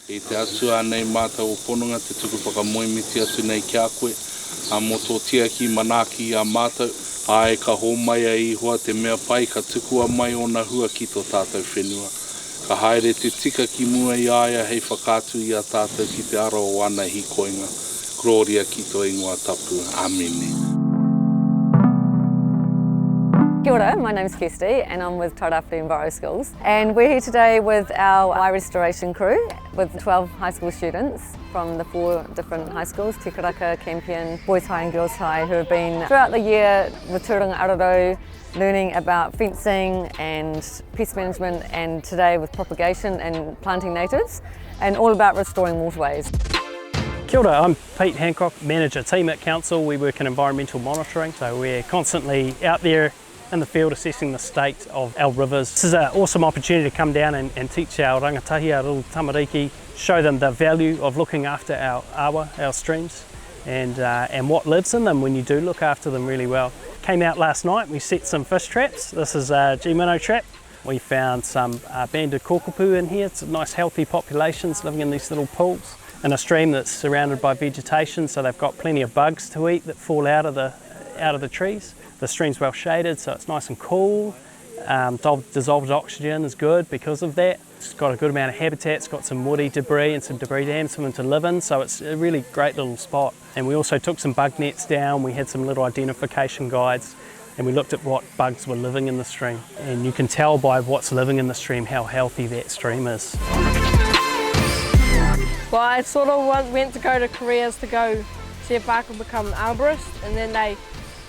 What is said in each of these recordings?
E te asua nei mātou o pononga te tuku whakamoemiti atu nei kia koe. A mo tō tia ki manaki a mātou, a e ka hōmai a ihua te mea pai ka tukua mai o na hua ki tō tātou whenua. Ka haere te tika ki mua i aia hei whakātu i a tātou ki te aro o ana hi koinga. Gloria ki tō ingoa tapu. Amene. Kia ora, my name is Kirsty and I'm with Tairāwhiti Enviroschools, and we're here today with our WaiRestoration crew with 12 high school students from the 4 different high schools, Te Karaka, Campion, Boys High and Girls High, who have been throughout the year with Tūranga Araro learning about fencing and pest management, and today with propagation and planting natives, and all about restoring waterways. Kia ora, I'm Pete Hancock, manager team at Council. We work in environmental monitoring, so we're constantly out there in the field assessing the state of our rivers. This is an awesome opportunity to come down and teach our rangatahi, our little tamariki, show them the value of looking after our awa, our streams, and what lives in them when you do look after them really well. Came out last night, we set some fish traps. This is a G-minnow trap. We found some banded kōkupu in here. It's nice healthy populations living in these little pools in a stream that's surrounded by vegetation, so they've got plenty of bugs to eat that fall out of the trees. The stream's well shaded, so it's nice and cool. Dissolved oxygen is good because of that. It's got a good amount of habitat. It's got some woody debris and some debris dams for them to live in, so it's a really great little spot. And we also took some bug nets down. We had some little identification guides, and we looked at what bugs were living in the stream. And you can tell by what's living in the stream how healthy that stream is. Well, I sort of went to go to careers to go see if I could become an arborist, and then they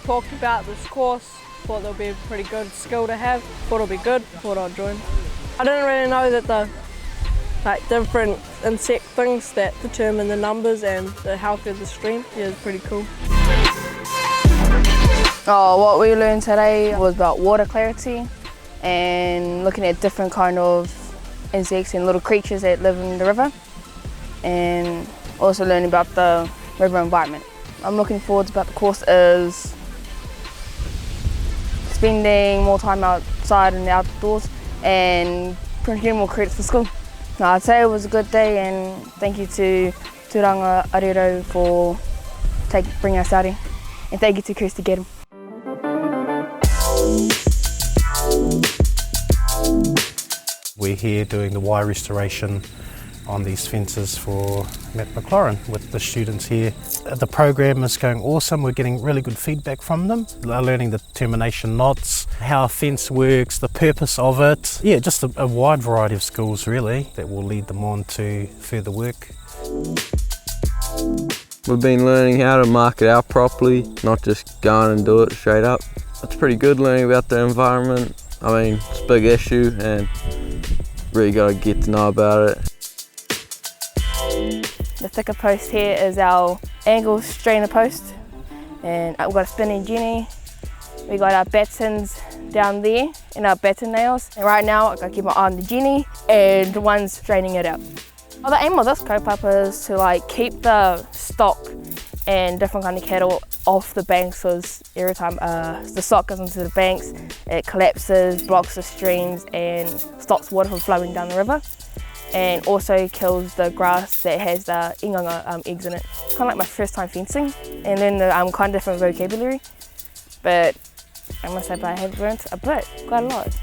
talked about this course, thought it would be a pretty good skill to have, thought it would be good, thought I'd join. I didn't really know that the different insect things that determine the numbers and the health of the stream. Yeah, it's pretty cool. What we learned today was about water clarity and looking at different kind of insects and little creatures that live in the river, and also learning about the river environment. I'm looking forward to about the course is spending more time outside and outdoors and getting more credits for school. I'd say it was a good day, and thank you to Tūranga Arero for bringing us out here, and thank you to Kirsty Gedham. We're here doing the WaiRestoration on these fences for Matt McLaurin with the students here. The program is going awesome. We're getting really good feedback from them. They're learning the termination knots, how a fence works, the purpose of it. Yeah, just a wide variety of skills really that will lead them on to further work. We've been learning how to mark it out properly, not just go on and do it straight up. It's pretty good learning about the environment. I mean, it's a big issue and really got to get to know about it. The thicker post here is our angle strainer post, and we've got a spinning jenny. We got our battens down there and our batten nails, and right now I've got to keep my eye on the jenny and the one's straining it out. Well, the aim of this kaupapa is to keep the stock and different kind of cattle off the banks, because every time the stock goes into the banks, it collapses, blocks the streams and stops water from flowing down the river, and also kills the grass that has the inganga eggs in it. Kind of like my first time fencing, and then the kind of different vocabulary, but I must say I have learnt a bit, quite a lot.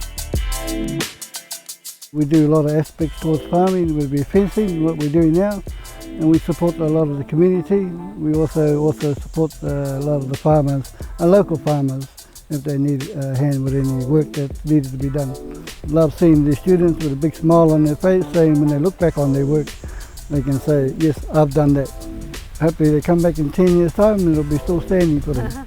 We do a lot of aspects towards farming, with fencing, what we're doing now, and we support a lot of the community. We also support a lot of the farmers, local farmers, if they need a hand with any work that needed to be done. Love seeing the students with a big smile on their face, saying when they look back on their work, they can say, yes, I've done that. Hopefully they come back in 10 years' time and it'll be still standing for them.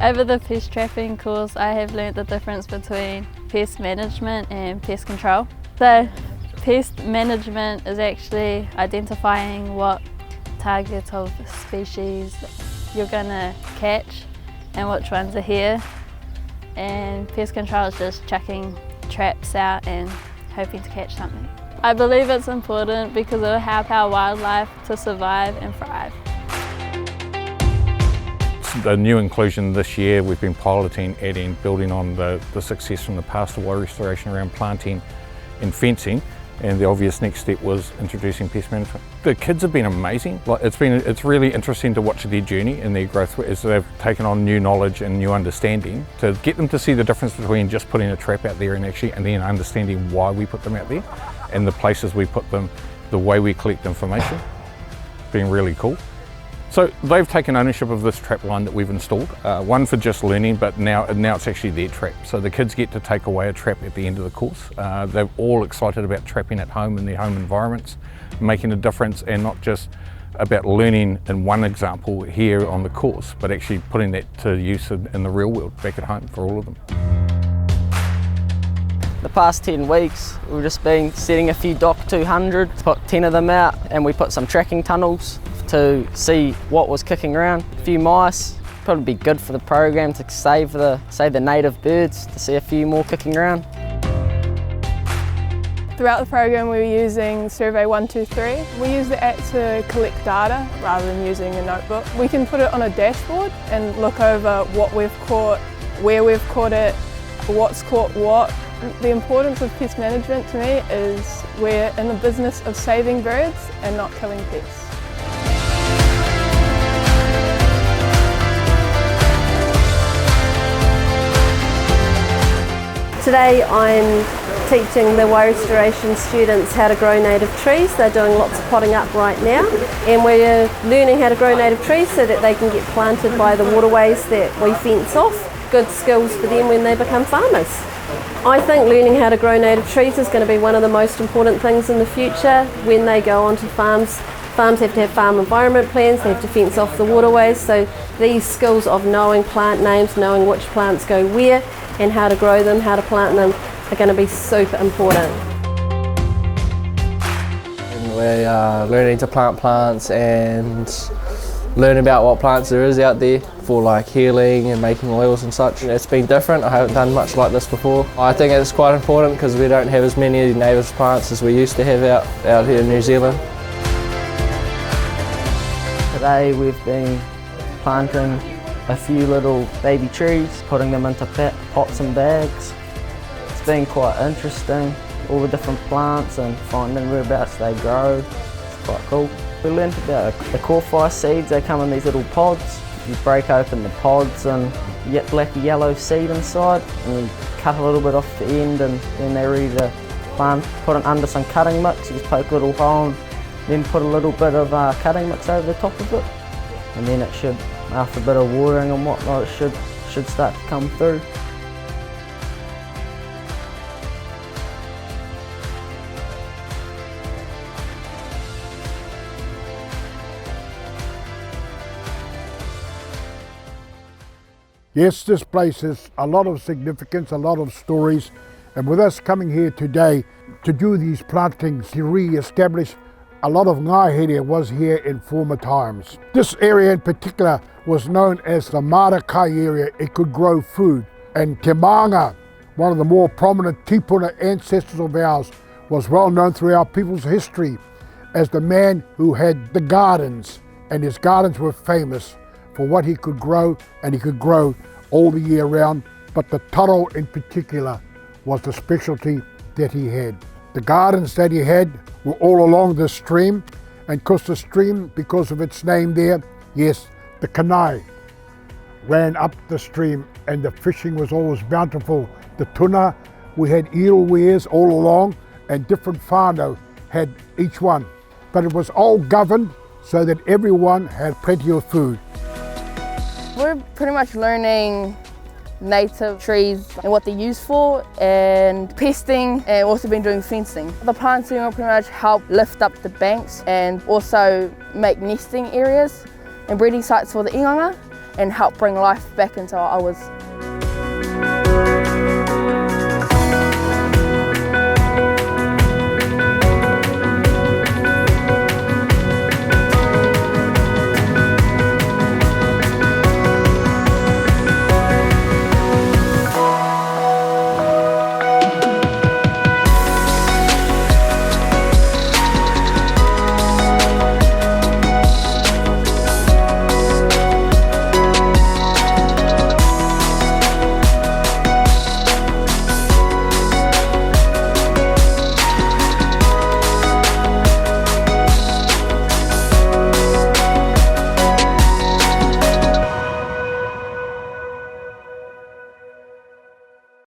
Over the pest trapping course, I have learnt the difference between pest management and pest control. So pest management is actually identifying what target of species you're going to catch and which ones are here, and pest control is just chucking traps out and hoping to catch something. I believe it's important because it will help our wildlife to survive and thrive. the new inclusion this year, we've been piloting, adding, building on the success from the past of WaiRestoration around planting and fencing, and the obvious next step was introducing pest management. The kids have been amazing. It's really interesting to watch their journey and their growth as they've taken on new knowledge and new understanding, to get them to see the difference between just putting a trap out there and then understanding why we put them out there and the places we put them, the way we collect information. It's been really cool. So they've taken ownership of this trap line that we've installed, one for just learning, but now it's actually their trap. So the kids get to take away a trap at the end of the course. They're all excited about trapping at home in their home environments, making a difference, and not just about learning in one example here on the course, but actually putting that to use in the real world back at home for all of them. The past 10 weeks, we've just been setting a few DOC 200, put 10 of them out, and we put some tracking tunnels to see what was kicking around. A few mice, probably be good for the program to save the native birds, to see a few more kicking around. Throughout the program we were using Survey 123. We use the app to collect data rather than using a notebook. We can put it on a dashboard and look over what we've caught, where we've caught it, what's caught what. The importance of pest management to me is we're in the business of saving birds and not killing pests. Today I'm teaching the WaiRestoration students how to grow native trees. They're doing lots of potting up right now, and we're learning how to grow native trees so that they can get planted by the waterways that we fence off. Good skills for them when they become farmers. I think learning how to grow native trees is going to be one of the most important things in the future when they go onto farms. Farms have to have farm environment plans, they have to fence off the waterways, so these skills of knowing plant names, knowing which plants go where and how to grow them, how to plant them are going to be super important. We're learning to plant plants and learn about what plants there is out there for like healing and making oils and such. It's been different, I haven't done much like this before. I think it's quite important because we don't have as many native plants as we used to have out here in New Zealand. Today we've been planting a few little baby trees, putting them into pots and bags. It's been quite interesting, all the different plants and finding whereabouts they grow. It's quite cool. We learned about the corfire seeds. They come in these little pods. You break open the pods and you get black and yellow seed inside, and you cut a little bit off the end, and then they're ready to plant. Put it under some cutting mix. You just poke a little hole and then put a little bit of cutting mix over the top of it, and then it should, after a bit of watering and whatnot, it should start to come through. Yes, this place has a lot of significance, a lot of stories, and with us coming here today to do these plantings to re-establish a lot of ngāhere was here in former times. This area in particular was known as the Marakai area. It could grow food, and Te Manga, one of the more prominent tipuna ancestors of ours, was well known through our people's history as the man who had the gardens, and his gardens were famous for what he could grow, and he could grow all the year round, but the taro in particular was the specialty that he had. The gardens that he had were all along the stream, and because the stream, because of its name there, yes, the kanai ran up the stream and the fishing was always bountiful. The tuna, we had eelwares all along, and different whānau had each one, but it was all governed so that everyone had plenty of food. We're pretty much learning native trees and what they're used for, and pesting, and also been doing fencing. The planting will pretty much help lift up the banks and also make nesting areas and breeding sites for the inganga and help bring life back into our awas.